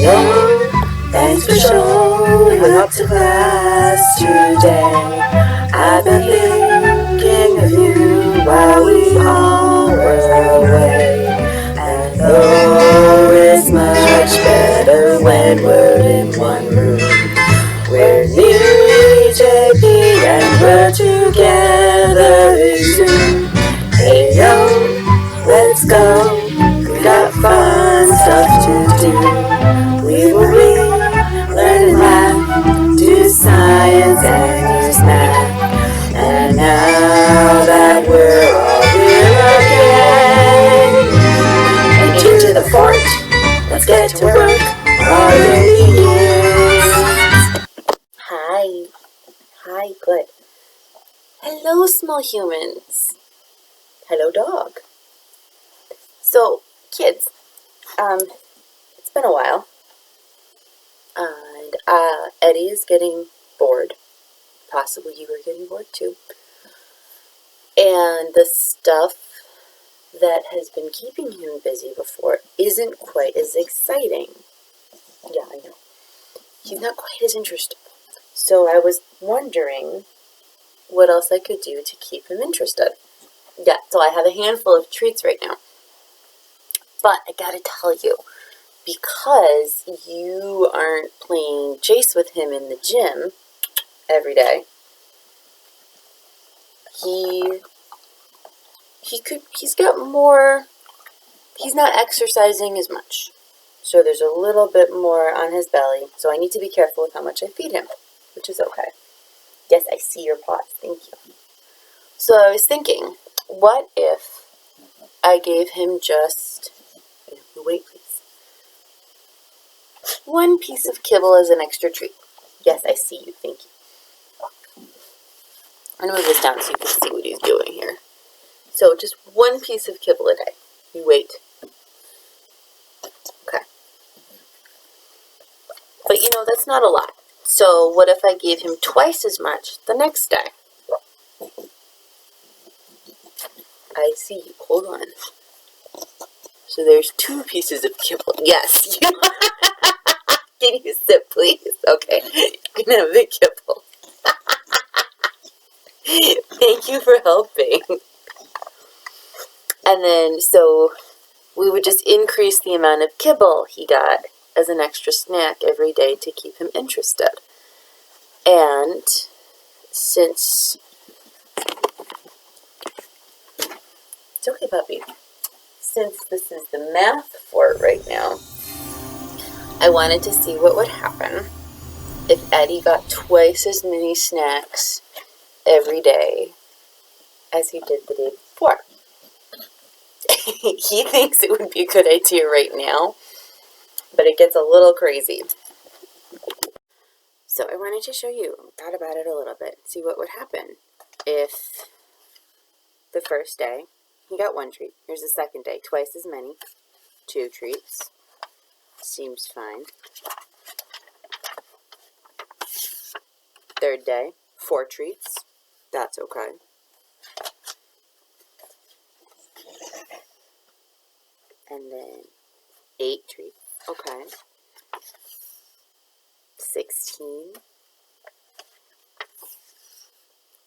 Hello, thanks for showing up to class today. I've been thinking of you while we all were away. And though it's much better when we're in one room, we're nearly JP and we're together soon. Hey yo, let's go. We got fun stuff to do. We will read, learn and laugh, do science and use math. And now that we're all here again, and into the fort, let's get to work. Are you here? Hi, good. Hello, small humans. Hello, dog. So, kids, it's been a while, and Eddie is getting bored. Possibly you are getting bored too. And the stuff that has been keeping him busy before isn't quite as exciting. Yeah, I know. He's not quite as interested. So I was wondering what else I could do to keep him interested. Yeah, so I have a handful of treats right now. But I gotta tell you, because you aren't playing chase with him in the gym every day, he's not exercising as much. So there's a little bit more on his belly, so I need to be careful with how much I feed him, which is okay. Yes, I see your paws, thank you. So I was thinking, what if I gave him just, wait please, one piece of kibble as an extra treat. Yes, I see you, thank you. I'm going to move this down so you can see what he's doing here. So just one piece of kibble a day. You wait. Okay. But that's not a lot. So what if I gave him twice as much the next day? I see you. Hold on. So there's 2 pieces of kibble. Yes. Can you sit, please? Okay. You can have the kibble. Thank you for helping. And then, so we would just increase the amount of kibble he got as an extra snack every day to keep him interested. And since... It's okay, puppy. Since this is the math fort right now, I wanted to see what would happen if Eddie got twice as many snacks every day as he did the day before. He thinks it would be a good idea right now, but it gets a little crazy. So I wanted to show you, thought about it a little bit, see what would happen if the first day he got 1 treat. Here's the second day, twice as many, 2 treats. Seems fine. Third day, 4 treats. That's okay. And then 8 treats. Okay. 16.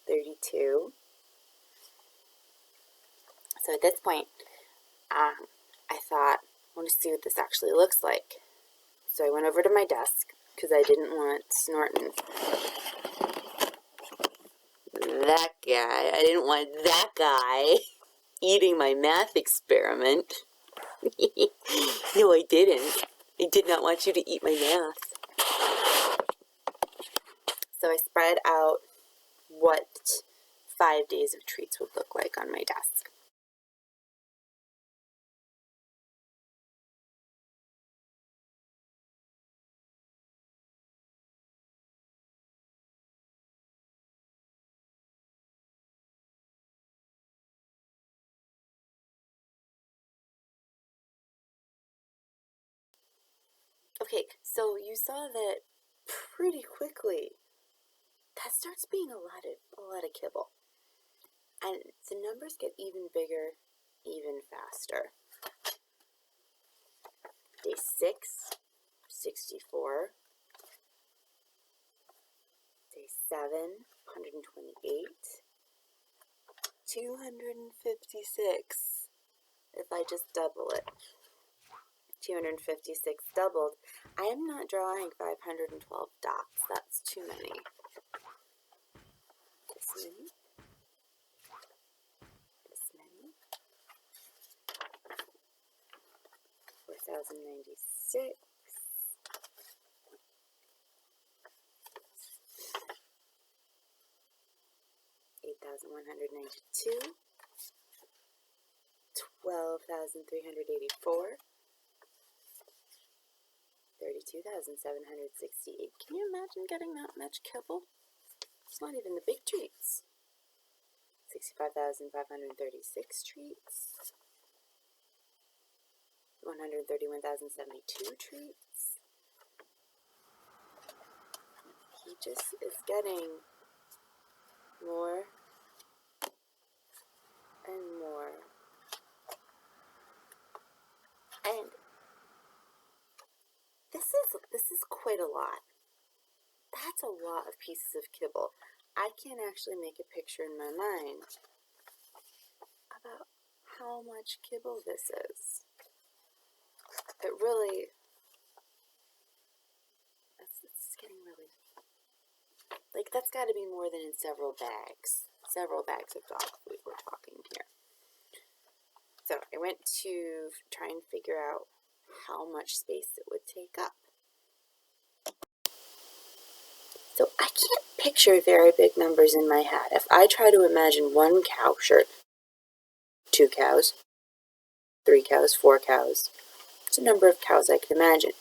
32. So at this point, I thought, I want to see what this actually looks like. So I went over to my desk, because I didn't want snorting. That guy. I didn't want that guy eating my math experiment. No, I didn't. I did not want you to eat my math. So I spread out what 5 days of treats would look like on my desk. Okay, so you saw that pretty quickly. That starts being a lot of kibble. And the numbers get even bigger, even faster. Day 6, 64. Day 7, 128. 256. If I just double it. 256 doubled. I am not drawing 512 dots. That's too many. This many. This many. 4,096. 8,192. 12,384. 32,768. Can you imagine getting that much kibble? It's not even the big treats. 65,536 treats. 131,072 treats. He just is getting more and more. And this is quite a lot. That's a lot of pieces of kibble. I can't actually make a picture in my mind about how much kibble this is. It really, it's getting really, like that's got to be more than in several bags. Several bags of dog food we're talking here. So I went to try and figure out how much space it would take up. So I can't picture very big numbers in my head. If I try to imagine one cow shirt, 2 cows, 3 cows, 4 cows, it's a number of cows I can imagine.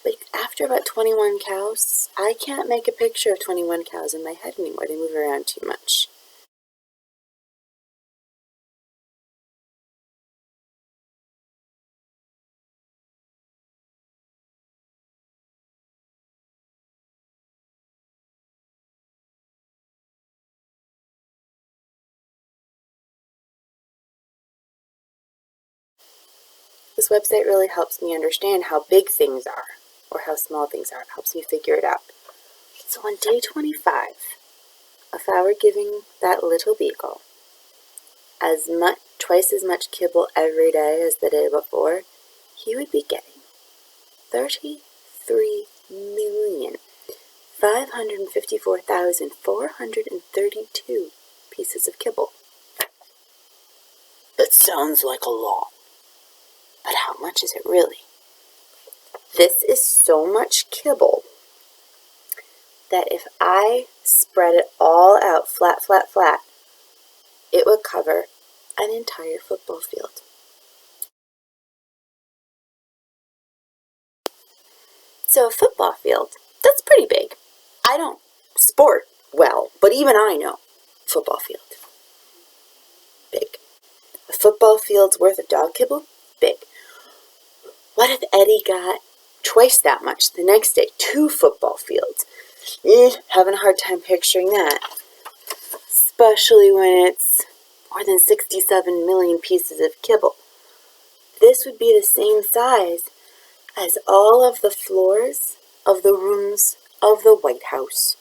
But after about 21 cows, I can't make a picture of 21 cows in my head anymore. They move around too much. This website really helps me understand how big things are, or how small things are. It helps me figure it out. So on day 25, if I were giving that little beagle twice as much kibble every day as the day before, he would be getting 33,554,432 pieces of kibble. That sounds like a lot. But how much is it really? This is so much kibble that if I spread it all out flat, flat, flat, it would cover an entire football field. So a football field, that's pretty big. I don't sport well, but even I know football field. Big. A football field's worth of dog kibble? Big. What if Eddie got twice that much the next day? 2 football fields. Having a hard time picturing that. Especially when it's more than 67 million pieces of kibble. This would be the same size as all of the floors of the rooms of the White House.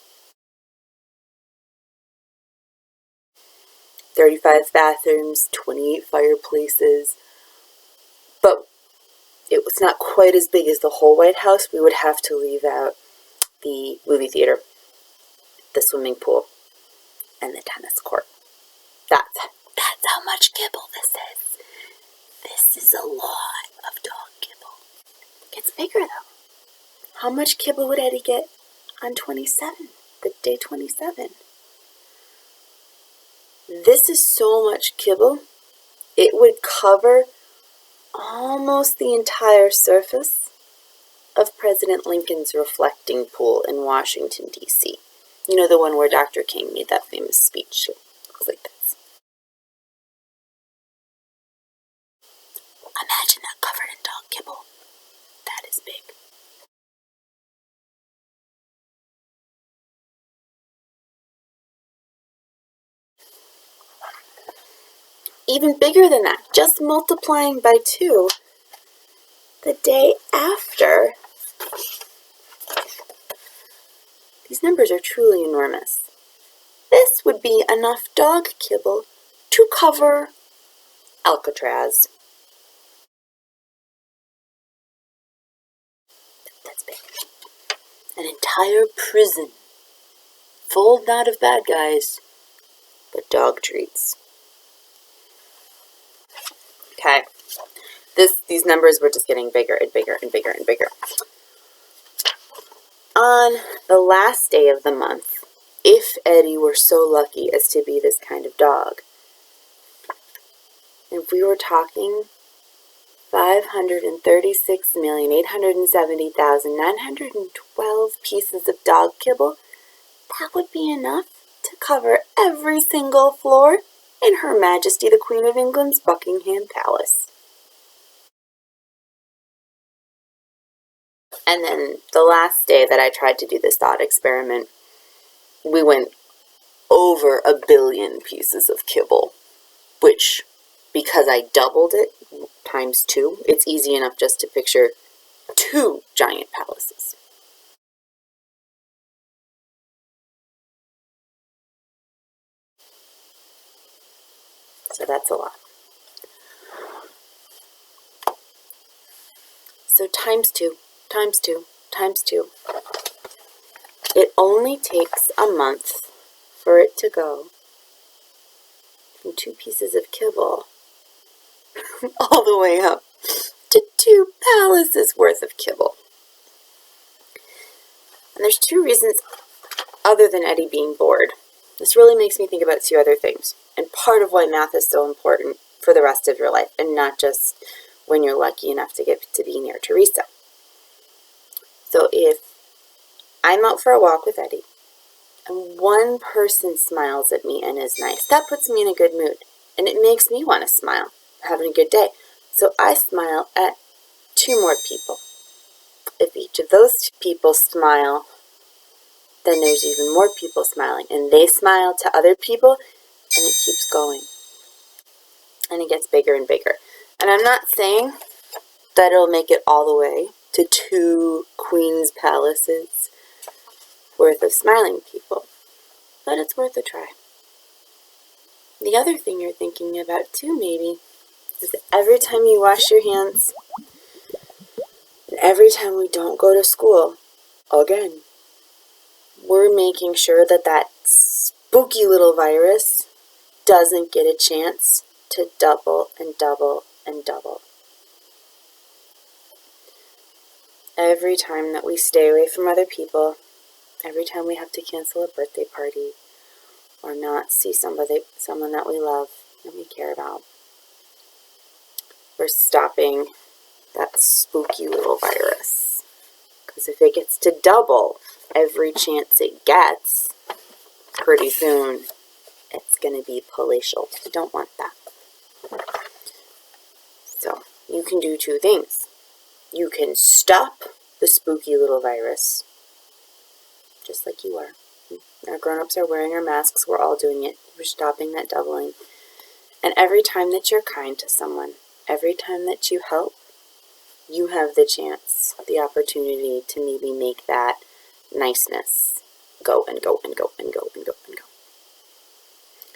35 bathrooms, 28 fireplaces. But it was not quite as big as the whole White House. We would have to leave out the movie theater, the swimming pool, and the tennis court. That's how much kibble this is. This is a lot of dog kibble. It gets bigger though. How much kibble would Eddie get on 27, the day 27? This is so much kibble, it would cover almost the entire surface of President Lincoln's reflecting pool in Washington, D.C. You know, the one where Dr. King made that famous speech. It looks like this. Imagine that covered in dog kibble. That is big. Even bigger than that, just multiplying by 2, the day after, these numbers are truly enormous. This would be enough dog kibble to cover Alcatraz. That's big. An entire prison, full not of bad guys, but dog treats. Okay, these numbers were just getting bigger and bigger and bigger and bigger. On the last day of the month, if Eddie were so lucky as to be this kind of dog, if we were talking 536,870,912 pieces of dog kibble, that would be enough to cover every single floor in Her Majesty the Queen of England's Buckingham Palace. And then the last day that I tried to do this thought experiment, we went over 1 billion pieces of kibble, which, because I doubled it times 2, it's easy enough just to picture 2 giant palaces. So that's a lot. So times 2, times 2, times 2. It only takes a month for it to go from 2 pieces of kibble all the way up to 2 palaces worth of kibble. And there's 2 reasons other than Eddie being bored. This really makes me think about 2 other things, and part of why math is so important for the rest of your life, and not just when you're lucky enough to get to be near Teresa. So if I'm out for a walk with Eddie, and one person smiles at me and is nice, that puts me in a good mood, and it makes me want to smile, having a good day. So I smile at 2 more people. If each of those people smile, then there's even more people smiling, and they smile to other people, and it keeps going. And it gets bigger and bigger. And I'm not saying that it'll make it all the way to 2 queen's palaces worth of smiling people, but it's worth a try. The other thing you're thinking about too, maybe, is that every time you wash your hands, and every time we don't go to school, again, we're making sure that that spooky little virus doesn't get a chance to double and double and double. Every time that we stay away from other people, every time we have to cancel a birthday party or not see someone that we love and we care about, we're stopping that spooky little virus. Because if it gets to double every chance it gets, pretty soon it's going to be palatial. We don't want that. So you can do 2 things. You can stop the spooky little virus, just like you are. Our grown-ups are wearing our masks. We're all doing it. We're stopping that doubling. And every time that you're kind to someone, every time that you help, you have the chance, the opportunity to maybe make that niceness go and go and go and go and go and go.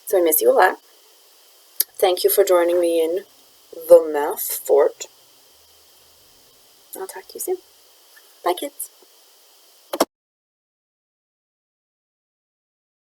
So I miss you a lot. Thank you for joining me in the math fort. I'll talk to you soon. Bye, kids.